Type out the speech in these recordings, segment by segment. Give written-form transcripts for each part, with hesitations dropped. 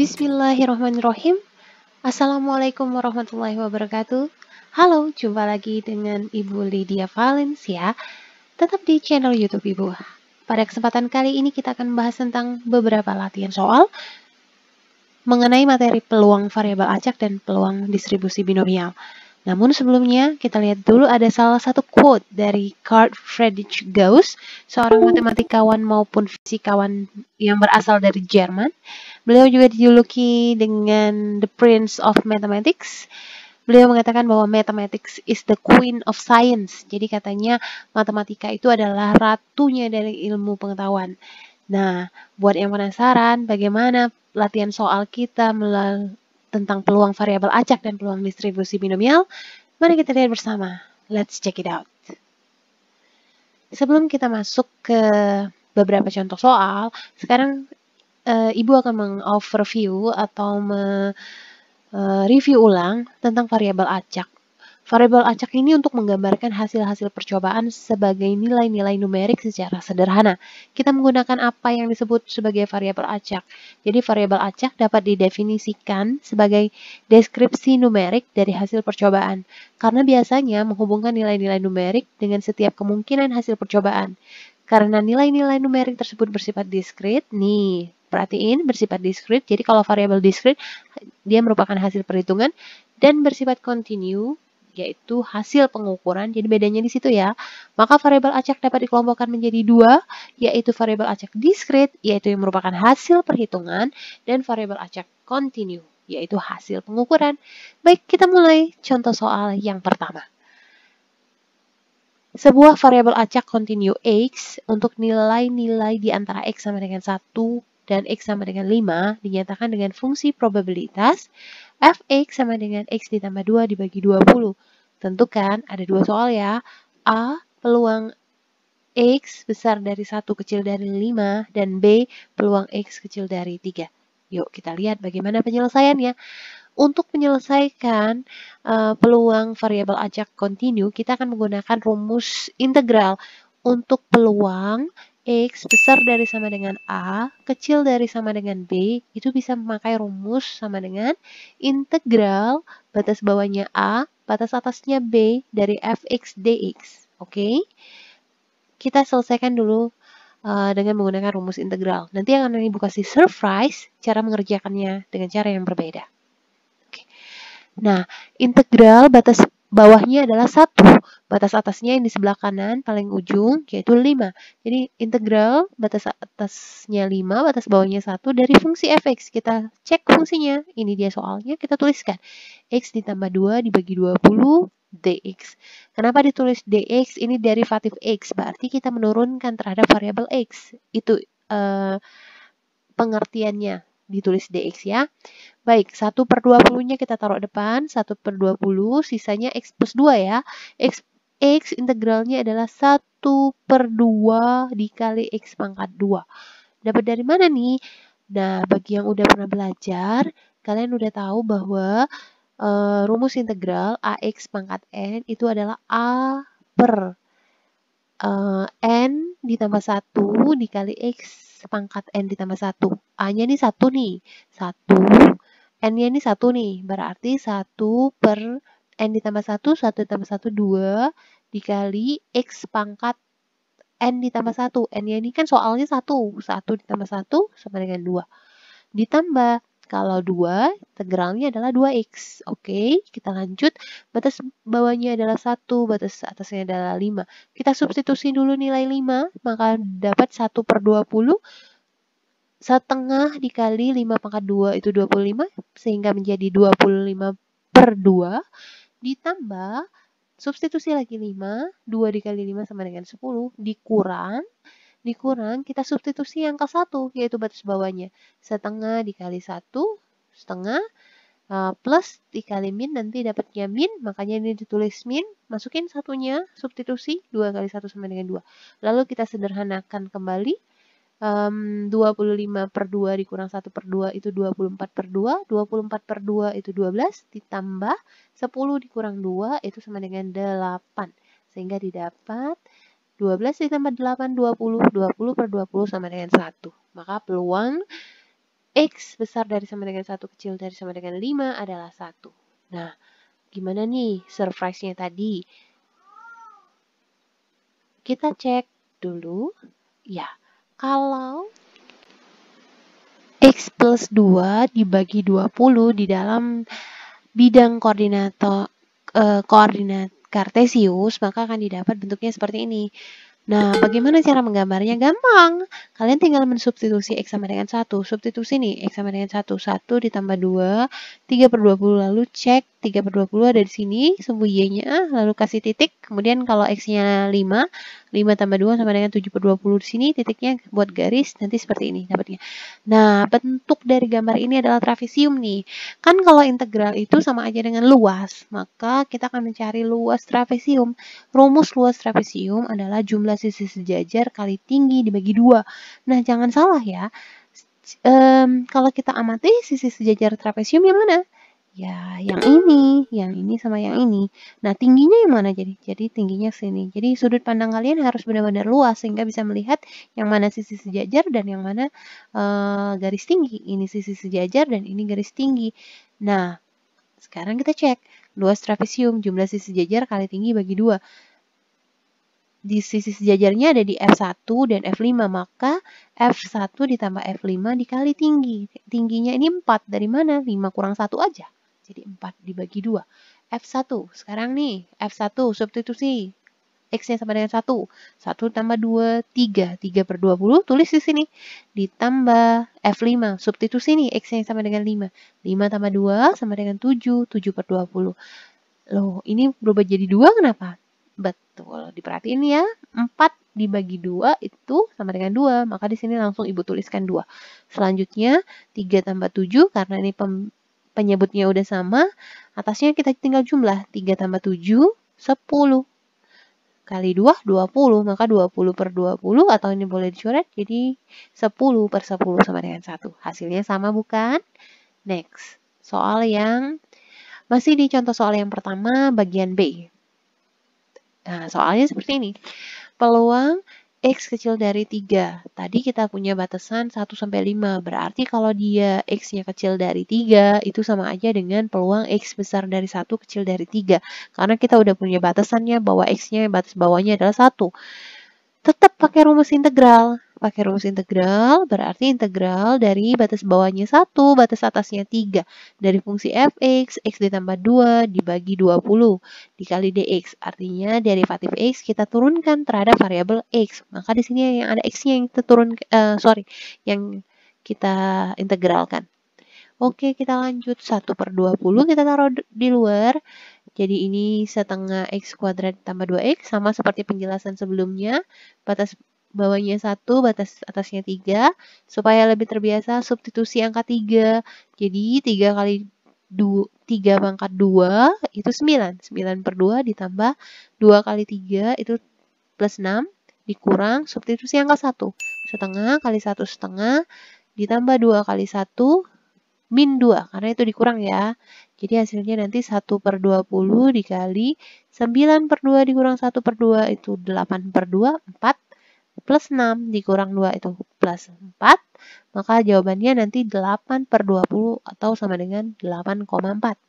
Bismillahirrahmanirrahim. Assalamualaikum warahmatullahi wabarakatuh. Halo, jumpa lagi dengan Ibu Lydia Valencia, tetap di channel YouTube Ibu. Pada kesempatan kali ini kita akan membahas tentang beberapa latihan soal mengenai materi peluang variabel acak dan peluang distribusi binomial. Namun sebelumnya kita lihat dulu ada salah satu quote dari Carl Friedrich Gauss, seorang matematikawan maupun fisikawan yang berasal dari Jerman. Beliau juga dijuluki dengan The Prince of Mathematics. Beliau mengatakan bahwa mathematics is the queen of science. Jadi katanya matematika itu adalah ratunya dari ilmu pengetahuan. Nah, buat yang penasaran bagaimana latihan soal kita tentang peluang variabel acak dan peluang distribusi binomial, mari kita lihat bersama. Let's check it out. Sebelum kita masuk ke beberapa contoh soal, sekarang Ibu akan meng-overview atau review ulang tentang variabel acak. Variabel acak ini untuk menggambarkan hasil-hasil percobaan sebagai nilai-nilai numerik secara sederhana. Kita menggunakan apa yang disebut sebagai variabel acak. Jadi variabel acak dapat didefinisikan sebagai deskripsi numerik dari hasil percobaan. Karena biasanya menghubungkan nilai-nilai numerik dengan setiap kemungkinan hasil percobaan. Karena nilai-nilai numerik tersebut bersifat diskrit, nih, perhatiin bersifat diskrit. Jadi kalau variabel diskrit, dia merupakan hasil perhitungan dan bersifat kontinu, yaitu hasil pengukuran. Jadi bedanya di situ ya. Maka variabel acak dapat dikelompokkan menjadi dua, yaitu variabel acak diskrit, yaitu yang merupakan hasil perhitungan, dan variabel acak kontinu, yaitu hasil pengukuran. Baik, kita mulai contoh soal yang pertama. Sebuah variabel acak kontinu X untuk nilai-nilai di antara X sama dengan 1 dan X sama dengan 5 dinyatakan dengan fungsi probabilitas Fx sama dengan X ditambah 2 dibagi 20. Tentukan ada dua soal ya. A, peluang X besar dari 1 kecil dari 5 dan B, peluang X kecil dari 3. Yuk kita lihat bagaimana penyelesaiannya. Untuk menyelesaikan peluang variabel acak kontinu, kita akan menggunakan rumus integral. Untuk peluang X besar dari sama dengan A, kecil dari sama dengan B, itu bisa memakai rumus sama dengan integral batas bawahnya A, batas atasnya B dari Fx dx. Oke? Kita selesaikan dulu dengan menggunakan rumus integral. Nanti akan Ibu kasih surprise cara mengerjakannya dengan cara yang berbeda. Nah, integral batas bawahnya adalah 1. Batas atasnya yang di sebelah kanan paling ujung yaitu 5. Jadi integral batas atasnya 5, batas bawahnya 1 dari fungsi fx. Kita cek fungsinya. Ini dia soalnya, kita tuliskan. X ditambah 2 dibagi 20 dx. Kenapa ditulis dx? Ini derivatif x. Berarti kita menurunkan terhadap variabel x. Itu pengertiannya. Ditulis dx ya. Baik, 1/20-nya kita taruh depan, 1/20, sisanya X plus 2 ya. X integralnya adalah 1/2 dikali X pangkat 2. Dapat dari mana nih? Nah, bagi yang udah pernah belajar, kalian udah tahu bahwa rumus integral AX pangkat N itu adalah A per N ditambah 1 dikali X pangkat N ditambah 1. A-nya nih 1 nih. 1. N-nya ini 1 nih, berarti 1 per N ditambah 1, 1 ditambah 1, 2, dikali X pangkat N ditambah 1. N-nya ini kan soalnya 1, 1 ditambah 1 sama dengan 2. Ditambah, kalau 2, integralnya adalah 2X. Oke, kita lanjut. Batas bawahnya adalah 1, batas atasnya adalah 5. Kita substitusi dulu nilai 5, maka dapat 1/20. Setengah dikali 5 pangkat 2 itu 25, sehingga menjadi 25/2, ditambah, substitusi lagi 5, 2 dikali 5 sama dengan 10, dikurang, kita substitusi yang ke 1, yaitu batas bawahnya. Setengah dikali 1, setengah, plus dikali min, nanti dapatnya min, makanya ini ditulis min, masukin satunya, substitusi, 2 kali 1 sama dengan 2. Lalu kita sederhanakan kembali, 25/2 dikurang 1/2 itu 24/2, 24/2 itu 12, ditambah 10 dikurang 2 itu sama dengan 8. Sehingga didapat 12 ditambah 8, 20, 20/20 sama dengan 1. Maka peluang X besar dari sama dengan 1 kecil dari sama dengan 5 adalah 1. Nah, gimana nih surprise-nya tadi? Kita cek dulu. Ya, kalau X plus 2 dibagi 20 di dalam bidang koordinat kartesius, maka akan didapat bentuknya seperti ini. Nah, bagaimana cara menggambarnya? Gampang. Kalian tinggal mensubstitusi X sama dengan 1. Substitusi nih, X sama dengan 1. 1 ditambah 2, 3 per 20. Lalu cek 3 per 20 ada di sini, sumbu Y-nya, lalu kasih titik. Kemudian kalau X-nya 5, 5 tambah 2 sama dengan 7 per 20 di sini, titiknya buat garis, nanti seperti ini dapatnya. Nah, bentuk dari gambar ini adalah trapesium nih. Kan kalau integral itu sama aja dengan luas, maka kita akan mencari luas trapesium. Rumus luas trapesium adalah jumlah sisi sejajar kali tinggi dibagi 2. Nah, jangan salah ya. Kalau kita amati sisi sejajar trapesium yang mana? Ya, yang ini sama yang ini. Nah, tingginya yang mana jadi? Jadi tingginya sini. Jadi sudut pandang kalian harus benar-benar luas sehingga bisa melihat yang mana sisi sejajar dan yang mana garis tinggi. Ini sisi sejajar dan ini garis tinggi. Nah, sekarang kita cek luas trapesium, jumlah sisi sejajar kali tinggi bagi 2. Di sisi sejajarnya ada di F1 dan F5, maka F1 ditambah F5 dikali tinggi. Tingginya ini 4, dari mana? 5 kurang 1 aja. Jadi 4 dibagi 2. F1, sekarang nih, F1 substitusi. X-nya sama dengan 1. 1 tambah 2, 3. 3 per 20, tulis di sini. Ditambah F5, substitusi nih, X-nya sama dengan 5. 5 tambah 2 sama dengan 7. 7 per 20. Loh, ini berubah jadi 2 kenapa? Betul, diperhatiin ya. 4 dibagi 2 itu sama dengan 2. Maka di sini langsung Ibu tuliskan 2. Selanjutnya, 3 tambah 7, karena ini penyebutnya udah sama. Atasnya kita tinggal jumlah. 3 tambah 7, 10. Kali 2, 20. Maka 20 per 20, atau ini boleh dicoret, jadi 10 per 10 sama dengan 1. Hasilnya sama bukan? Next. Soal yang masih di contoh soal yang pertama, bagian B. Nah, soalnya seperti ini. Peluang X kecil dari 3. Tadi kita punya batasan 1 sampai 5. Berarti kalau dia X-nya kecil dari 3, itu sama aja dengan peluang X besar dari 1 kecil dari 3. Karena kita udah punya batasannya bahwa X-nya batas bawahnya adalah 1. Tetap pakai rumus integral. Pakai rumus integral berarti integral dari batas bawahnya 1, batas atasnya 3. Dari fungsi fx, x ditambah 2 dibagi 20 dikali dx. Artinya derivatif x kita turunkan terhadap variabel x. Maka di sini yang ada x-nya yang kita yang kita integralkan. Oke, kita lanjut. 1 per 20 kita taruh di luar. Jadi ini setengah x kuadrat tambah 2x, sama seperti penjelasan sebelumnya. Batas bawahnya 1, batas atasnya 3. Supaya lebih terbiasa, substitusi angka 3. Jadi 3 kali 3 pangkat 2 itu 9. 9 per 2 ditambah 2 kali 3 itu plus 6. Dikurang substitusi angka 1. Setengah kali 1 setengah ditambah 2 kali 1 min 2, karena itu dikurang ya. Jadi hasilnya nanti 1 per 20 dikali 9 per 2 dikurang 1 per 2 itu 8 per 2, 4 plus 6 dikurang 2 itu plus 4. Maka jawabannya nanti 8 per 20 atau sama dengan 8,4.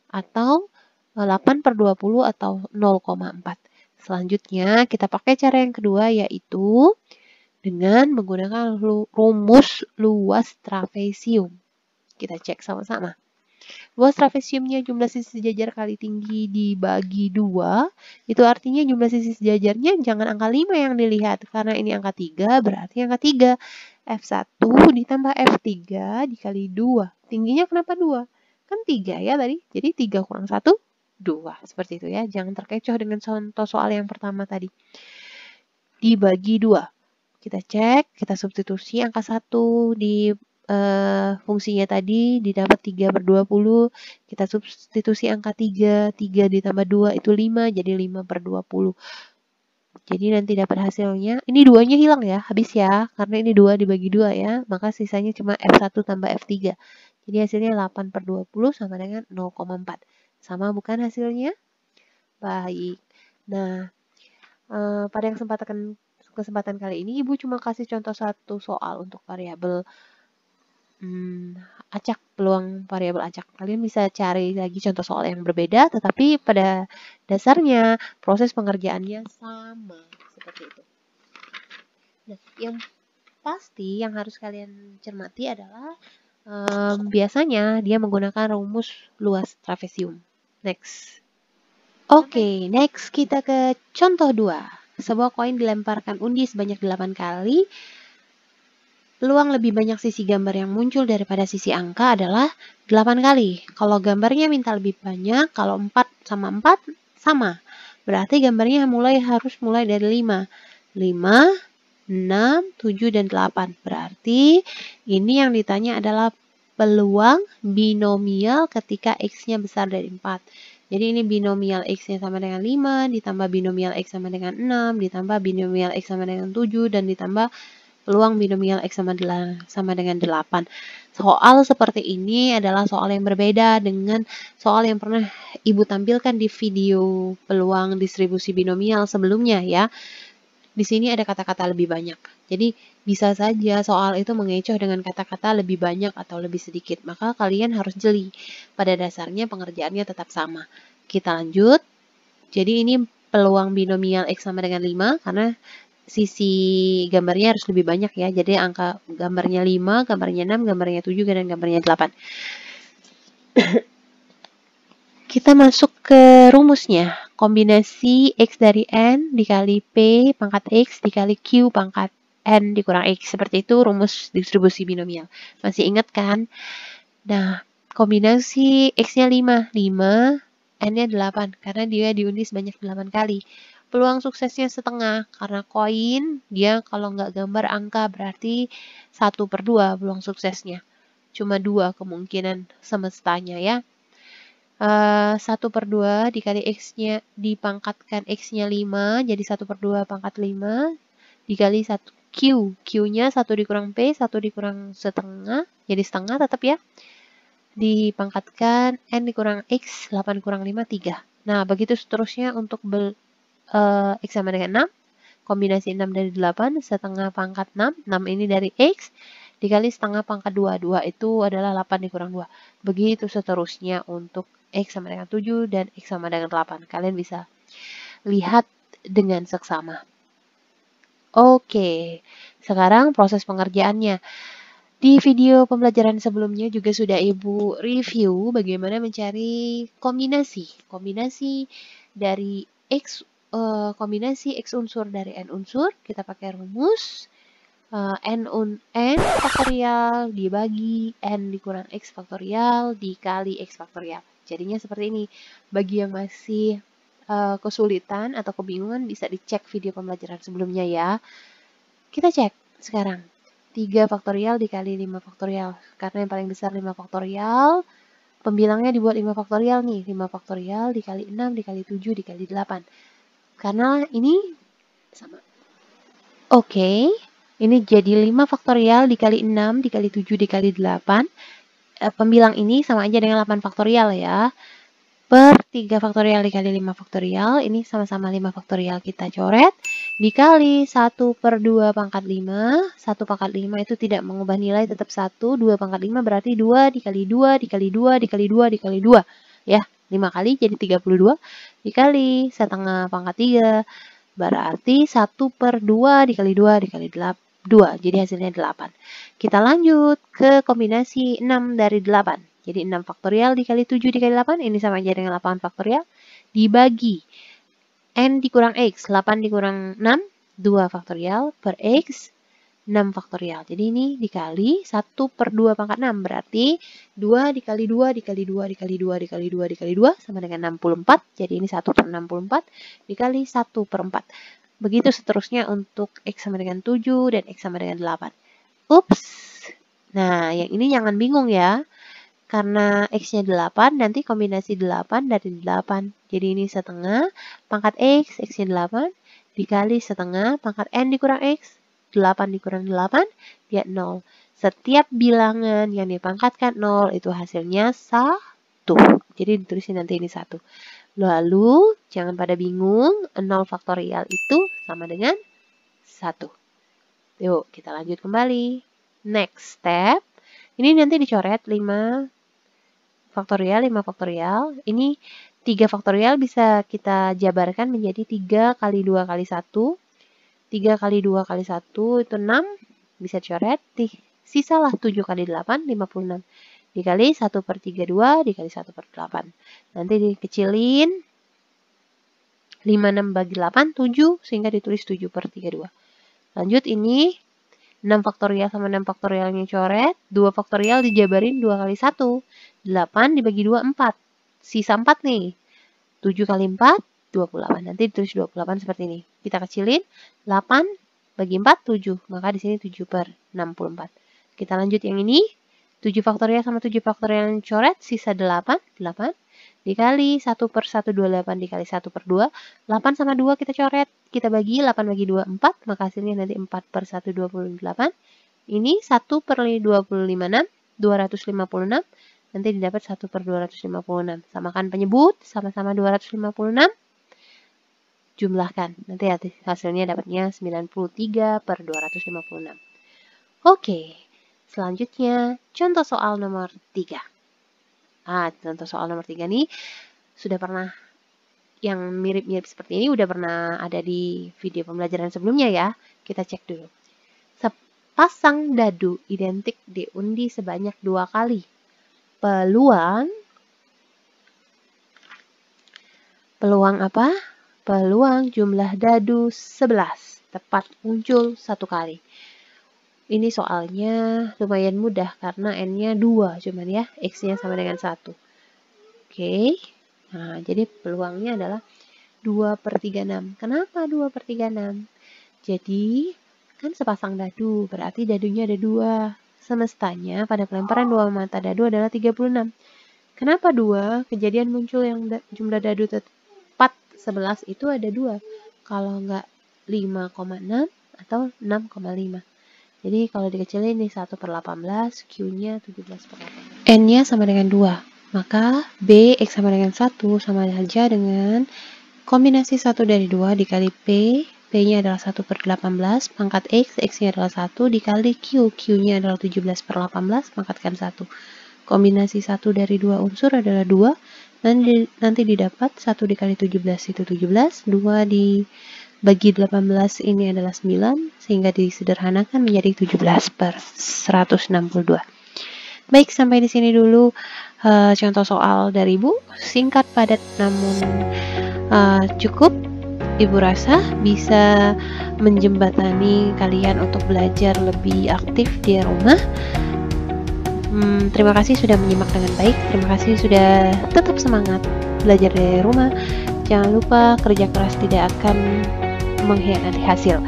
Atau 8 per 20 atau 0,4. Selanjutnya kita pakai cara yang kedua, yaitu dengan menggunakan rumus luas trapesium. Kita cek sama-sama. Luas trapesiumnya jumlah sisi sejajar kali tinggi dibagi 2. Itu artinya jumlah sisi sejajarnya jangan angka 5 yang dilihat. Karena ini angka 3, berarti angka 3. F1 ditambah F3 dikali 2. Tingginya kenapa 2? Kan 3 ya tadi. Jadi 3 kurang 1, 2. Seperti itu ya. Jangan terkecoh dengan contoh soal yang pertama tadi. Dibagi 2. Kita cek, kita substitusi angka 1 di fungsinya tadi, didapat 3 per 20. Kita substitusi angka 3, 3 ditambah 2 itu 5, jadi 5 per 20. Jadi nanti dapat hasilnya, ini 2-nya hilang ya, habis ya, karena ini 2 dibagi 2 ya, maka sisanya cuma F1 tambah F3. Jadi hasilnya 8 per 20 sama dengan 0,4. Sama bukan hasilnya? Baik. Nah, pada kesempatan kali ini Ibu cuma kasih contoh satu soal untuk variabel acak, peluang variabel acak. Kalian bisa cari lagi contoh soal yang berbeda, tetapi pada dasarnya proses pengerjaannya sama, seperti itu. Nah, yang pasti yang harus kalian cermati adalah biasanya dia menggunakan rumus luas trapesium. Next. Oke, next kita ke contoh 2. Sebuah koin dilemparkan undi sebanyak 8 kali. Peluang lebih banyak sisi gambar yang muncul daripada sisi angka adalah 8 kali. Kalau gambarnya minta lebih banyak, kalau 4 sama 4 sama. Berarti gambarnya harus mulai dari 5. 5, 6, 7, dan 8. Berarti ini yang ditanya adalah peluang binomial ketika X-nya besar dari 4. Jadi ini binomial X-nya sama dengan 5, ditambah binomial X sama dengan 6, ditambah binomial X sama dengan 7, dan ditambah peluang binomial X sama dengan 8. Soal seperti ini adalah soal yang berbeda dengan soal yang pernah Ibu tampilkan di video peluang distribusi binomial sebelumnya ya. Di sini ada kata-kata lebih banyak. Jadi bisa saja soal itu mengecoh dengan kata-kata lebih banyak atau lebih sedikit. Maka kalian harus jeli. Pada dasarnya pengerjaannya tetap sama. Kita lanjut. Jadi ini peluang binomial X sama dengan 5 karena sisi gambarnya harus lebih banyak ya. Jadi angka gambarnya 5, gambarnya 6, gambarnya 7, dan gambarnya 8. Kita masuk ke rumusnya. Kombinasi X dari N dikali P pangkat X dikali Q pangkat N dikurang X. Seperti itu rumus distribusi binomial. Masih ingat kan? Nah, kombinasi X-nya 5. 5, N-nya 8. Karena dia diundi sebanyak 8 kali. Peluang suksesnya setengah. Karena koin, dia kalau nggak gambar angka berarti 1/2 peluang suksesnya. Cuma 2 kemungkinan semestanya ya. 1/2 dikali X-nya dipangkatkan X-nya 5, jadi 1/2 pangkat 5 dikali 1 Q. Q-nya 1 dikurang P, 1 dikurang setengah, jadi setengah tetap ya. Dipangkatkan N dikurang X, 8 kurang 5, 3. Nah, begitu seterusnya untuk X sama dengan 6. Kombinasi 6 dari 8, setengah pangkat 6. 6 ini dari X, dikali setengah pangkat 2. 2 itu adalah 8 dikurang 2. Begitu seterusnya untuk X sama dengan 7 dan X sama dengan 8. Kalian bisa lihat dengan seksama. Oke, sekarang proses pengerjaannya. Di video pembelajaran sebelumnya juga sudah Ibu review bagaimana mencari kombinasi dari X, kombinasi X unsur dari N unsur. Kita pakai rumus N faktorial dibagi N dikurang X faktorial dikali X faktorial. Jadinya seperti ini. Bagi yang masih kesulitan atau kebingungan bisa dicek video pembelajaran sebelumnya ya. Kita cek sekarang. 3 faktorial dikali 5 faktorial. Karena yang paling besar 5 faktorial, pembilangnya dibuat 5 faktorial nih. 5 faktorial dikali 6 dikali 7 dikali 8. Karena ini sama. Oke. Ini jadi 5 faktorial dikali 6 dikali 7 dikali 8. Pembilang ini sama aja dengan 8 faktorial ya. Per 3 faktorial dikali 5 faktorial. Ini sama-sama 5 faktorial kita coret. Dikali 1/2 pangkat 5. 1 pangkat 5 itu tidak mengubah nilai, tetap 1. 2 pangkat 5 berarti 2 dikali 2 dikali 2 dikali 2 dikali 2. Ya, 5 kali jadi 32. Dikali setengah pangkat 3. Berarti 1/2 dikali 2 dikali 2. Jadi hasilnya 8. Kita lanjut ke kombinasi 6 dari 8. Jadi 6 faktorial dikali 7 dikali 8. Ini sama aja dengan 8 faktorial. Dibagi N dikurang X. 8 dikurang 6. 2 faktorial per X. 6 faktorial. Jadi ini dikali 1/2 pangkat 6. Berarti 2 dikali 2 dikali 2 dikali 2 dikali 2 dikali 2 sama dengan 64. Jadi ini 1/64 dikali 1/4. Begitu seterusnya untuk X sama dengan 7 dan X sama dengan 8. Ups. Nah, yang ini jangan bingung ya. Karena X-nya 8, nanti kombinasi 8 dari 8. Jadi ini setengah pangkat X, X-nya 8, dikali setengah pangkat N dikurang X. 8 dikurang 8, dia 0. Setiap bilangan yang dipangkatkan 0, itu hasilnya 1. Jadi ditulisin nanti ini 1. Lalu, jangan pada bingung, 0 faktorial itu sama dengan 1. Yuk, kita lanjut kembali. Next step, Ini nanti dicoret 5 faktorial, 5 faktorial. Ini 3 faktorial bisa kita jabarkan menjadi 3 kali 2 kali 1. 3 kali 2 kali 1 itu 6. Bisa dicoret. Sisalah 7 kali 8, 56. Dikali 1/32, dikali 1/8. Nanti dikecilin. 56 bagi 8, 7. Sehingga ditulis 7/32. Lanjut ini. 6 faktorial sama 6 faktorialnya coret. 2 faktorial dijabarin 2 kali 1. 8 dibagi 2, 4. Sisa 4 nih. 7 kali 4, 28. Nanti ditulis 28 seperti ini. Kita kecilin. 8 bagi 4, 7. Maka di sini 7/64. Kita lanjut yang ini. 7 faktorial sama 7 faktorial yang coret. Sisa 8. 8 dikali 1/128 dikali 1/2. 8 sama 2 kita coret. Kita bagi 8 bagi 2, 4. Maka hasilnya nanti 4/128. Ini 1/256. 256. Nanti didapat 1/256. Samakan penyebut. Sama-sama 256. Jumlahkan. Nanti hasilnya dapatnya 93/256. Oke. Selanjutnya, contoh soal nomor 3. Contoh soal nomor 3 nih sudah pernah, yang mirip-mirip seperti ini udah pernah ada di video pembelajaran sebelumnya ya. Kita cek dulu. Sepasang dadu identik diundi sebanyak 2 kali. Peluang apa? Peluang jumlah dadu 11 tepat muncul 1 kali. Ini soalnya lumayan mudah karena n-nya 2 cuman ya, x-nya sama dengan 1. Oke. Nah, jadi peluangnya adalah 2/36. Kenapa 2/36? Jadi, kan sepasang dadu, berarti dadunya ada 2. Semestanya pada pelemparan 2 mata dadu adalah 36. Kenapa 2? Kejadian muncul yang jumlah dadu tepat 11 itu ada 2. Kalau enggak 5,6 atau 6,5. Jadi kalau dikecilin nih 1/18, Q-nya 17/18. N-nya sama dengan 2. Maka B, X sama dengan 1 sama saja dengan kombinasi 1 dari 2 dikali P. P-nya adalah 1/18, pangkat X, X-nya adalah 1 dikali Q. Q-nya adalah 17/18, pangkatkan 1. Kombinasi 1 dari 2 unsur adalah 2. Nanti didapat 1 dikali 17 itu 17. 2 dibagi 18 ini adalah 9. Sehingga disederhanakan menjadi 17/162. Baik, sampai di sini dulu contoh soal dari Ibu. Singkat, padat, namun cukup. Ibu rasa bisa menjembatani kalian untuk belajar lebih aktif di rumah. Terima kasih sudah menyimak dengan baik. Terima kasih sudah tetap semangat belajar dari rumah. Jangan lupa kerja keras tidak akan mengkhianati hasil.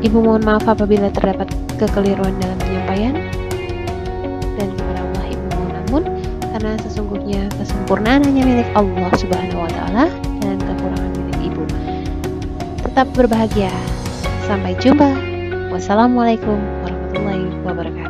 Ibu mohon maaf apabila terdapat kekeliruan dalam penyampaian. Dan kepada Allah Ibu mohon ampun, karena sesungguhnya kesempurnaan hanya milik Allah Subhanahu wa Ta'ala dan kekurangan milik Ibu. Tetap berbahagia. Sampai jumpa. Wassalamualaikum warahmatullahi wabarakatuh.